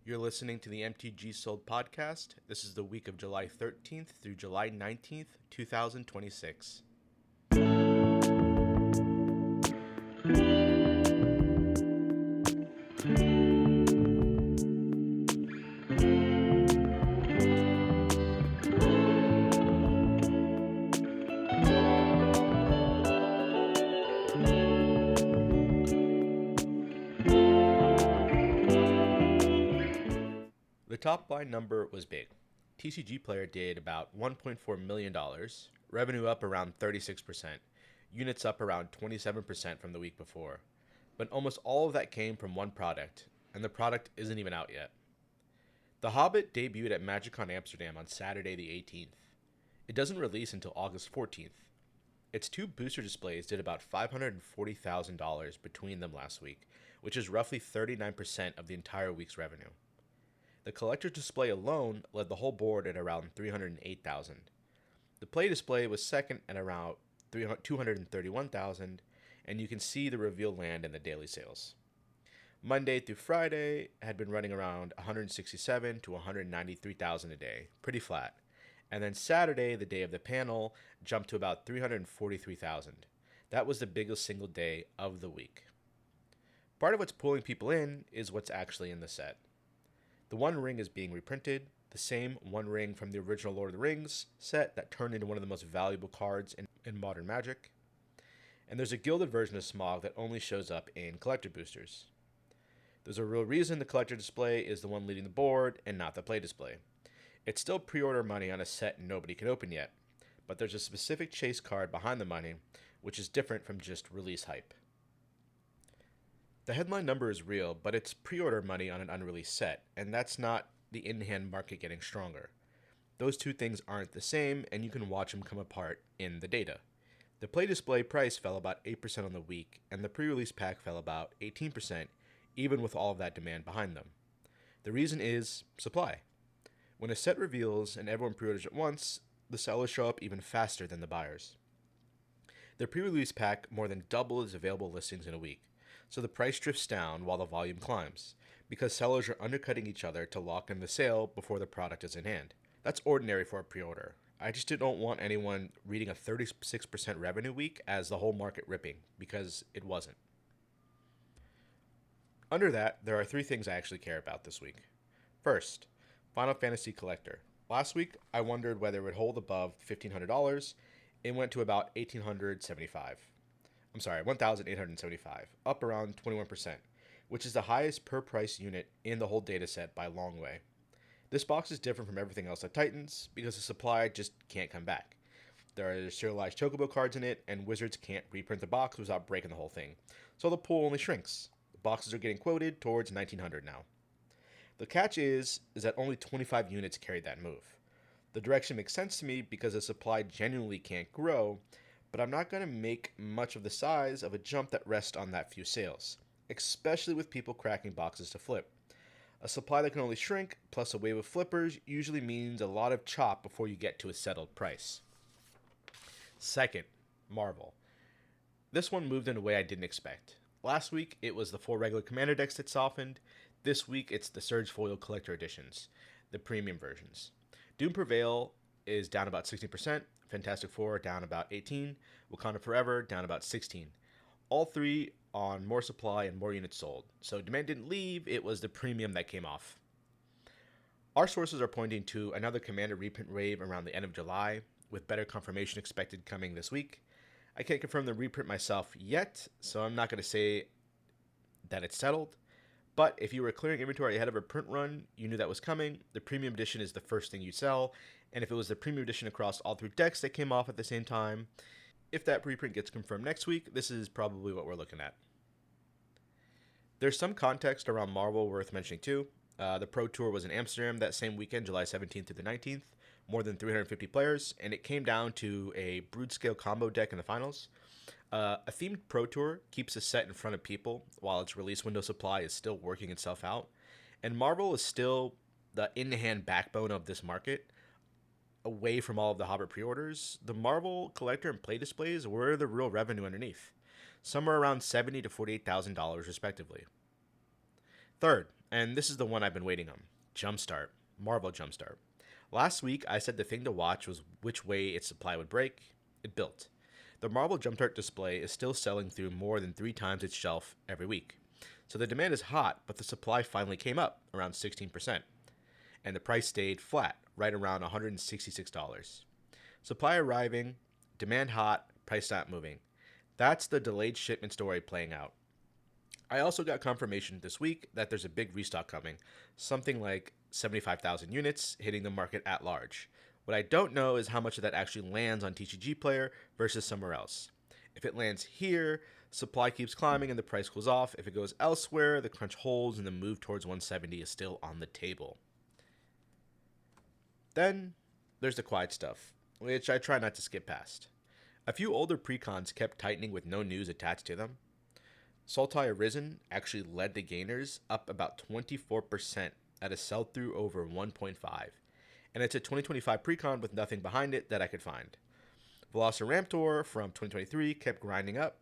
You're listening to the MTG Sold podcast. This is the week of July 13th through July 19th, 2026. The top line number was big. TCGPlayer did about $1.4 million, revenue up around 36%, units up around 27% from the week before. But almost all of that came from one product, and the product isn't even out yet. The Hobbit debuted at MagicCon Amsterdam on Saturday the 18th. It doesn't release until August 14th. Its two booster displays did about $540,000 between them last week, which is roughly 39% of the entire week's revenue. The collector's display alone led the whole board at around $308,000. The play display was second at around $231,000, and you can see the reveal land in the daily sales. Monday through Friday had been running around $167,000 to $193,000 a day, pretty flat. And then Saturday, the day of the panel, jumped to about $343,000. That was the biggest single day of the week. Part of what's pulling people in is what's actually in the set. The One Ring is being reprinted, the same One Ring from the original Lord of the Rings set that turned into one of the most valuable cards in modern Magic. And there's a gilded version of Smog that only shows up in collector boosters. There's a real reason the collector display is the one leading the board and not the play display. It's still pre-order money on a set nobody can open yet, but there's a specific chase card behind the money, which is different from just release hype. The headline number is real, but it's pre-order money on an unreleased set, and that's not the in-hand market getting stronger. Those two things aren't the same, and you can watch them come apart in the data. The play display price fell about 8% on the week, and the pre-release pack fell about 18%, even with all of that demand behind them. The reason is supply. When a set reveals and everyone pre-orders at once, the sellers show up even faster than the buyers. The pre-release pack more than doubles available listings in a week, so the price drifts down while the volume climbs, because sellers are undercutting each other to lock in the sale before the product is in hand. That's ordinary for a pre-order. I just don't want anyone reading a 36% revenue week as the whole market ripping, because it wasn't. Under that, there are three things I actually care about this week. First, Final Fantasy Collector. Last week, I wondered whether it would hold above $1,500. It went to about $1,875, up around 21%, which is the highest per price unit in the whole dataset by a long way. This box is different from everything else at Titans because the supply just can't come back. There are serialized chocobo cards in it, and Wizards can't reprint the box without breaking the whole thing, so the pool only shrinks. The boxes are getting quoted towards $1,900 now. The catch is that only 25 units carried that move. The direction makes sense to me because the supply genuinely can't grow, but I'm not going to make much of the size of a jump that rests on that few sales, especially with people cracking boxes to flip. A supply that can only shrink, plus a wave of flippers, usually means a lot of chop before you get to a settled price. Second, Marvel. This one moved in a way I didn't expect. Last week, it was the 4 regular Commander decks that softened. This week, it's the Surge Foil Collector Editions, the premium versions. Doom Prevail is down about 16%, Fantastic Four down about 18%, Wakanda Forever down about 16%. All three on more supply and more units sold. So demand didn't leave, it was the premium that came off. Our sources are pointing to another Commander reprint wave around the end of July, with better confirmation expected coming this week. I can't confirm the reprint myself yet, so I'm not going to say that it's settled. But if you were clearing inventory ahead of a print run, you knew that was coming. The premium edition is the first thing you sell, and if it was the premium edition across all 3 decks that came off at the same time, if that reprint gets confirmed next week, this is probably what we're looking at. There's some context around Marvel worth mentioning too. The Pro Tour was in Amsterdam that same weekend, July 17th through the 19th, more than 350 players, and it came down to a brood scale combo deck in the finals. A themed Pro Tour keeps a set in front of people while its release window supply is still working itself out. And Marvel is still the in-hand backbone of this market. Away from all of the Hobbit pre-orders, the Marvel collector and play displays were the real revenue underneath. Some are around $70,000 to $48,000 respectively. Third, And this is the one I've been waiting on. Jumpstart. Marvel Jumpstart. Last week, I said the thing to watch was which way its supply would break. It built. The Marvel Jumpstart display is still selling through more than 3 times its shelf every week. So the demand is hot, but the supply finally came up, around 16%. And the price stayed flat, right around $166. Supply arriving, demand hot, price not moving. That's the delayed shipment story playing out. I also got confirmation this week that there's a big restock coming, something like 75,000 units hitting the market at large. What I don't know is how much of that actually lands on TCGPlayer versus somewhere else. If it lands here, supply keeps climbing and the price cools off. If it goes elsewhere, the crunch holds and the move towards 170 is still on the table. Then there's the quiet stuff, which I try not to skip past. A few older precons kept tightening with no news attached to them. Sultai Arisen actually led the gainers, up about 24% at a sell-through over 1.5. And it's a 2025 precon with nothing behind it that I could find. Velociraptor from 2023 kept grinding up.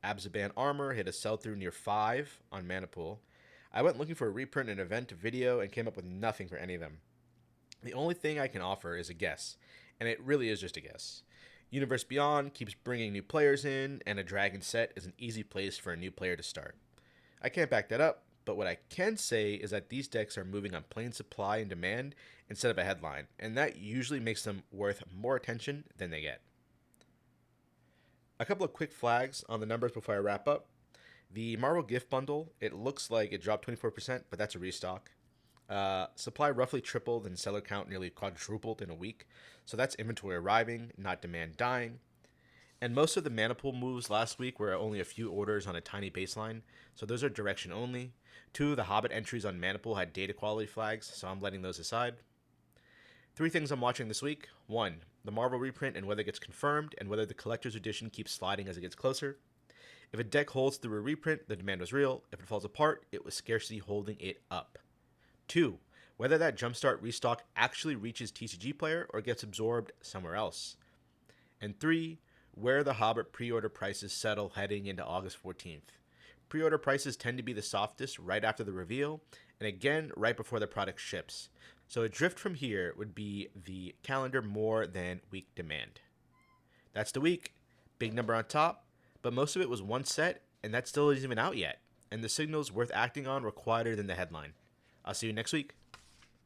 Abzaban Armor hit a sell-through near 5 on Manipool. I went looking for a reprint and event video and came up with nothing for any of them. The only thing I can offer is a guess, and it really is just a guess. Universe Beyond keeps bringing new players in, and a Dragon set is an easy place for a new player to start. I can't back that up, but what I can say is that these decks are moving on plain supply and demand instead of a headline, and that usually makes them worth more attention than they get. A couple of quick flags on the numbers before I wrap up. The Marvel Gift Bundle, it looks like it dropped 24%, but that's a restock. Supply roughly tripled and seller count nearly quadrupled in a week. So that's inventory arriving, not demand dying. And most of the Manipool moves last week were only a few orders on a tiny baseline. So those are direction only. 2 of the Hobbit entries on Manipool had data quality flags, so I'm letting those aside. 3 things I'm watching this week. 1, the Marvel reprint and whether it gets confirmed, and whether the collector's edition keeps sliding as it gets closer. If a deck holds through a reprint, the demand was real. If it falls apart, it was scarcity holding it up. 2, whether that Jumpstart restock actually reaches TCGPlayer or gets absorbed somewhere else. And 3, where the Hobbit pre-order prices settle heading into August 14th. Pre-order prices tend to be the softest right after the reveal, and again right before the product ships. So a drift from here would be the calendar more than weak demand. That's the week. Big number on top, but most of it was one set, and that still isn't even out yet. And the signals worth acting on were quieter than the headline. I'll see you next week.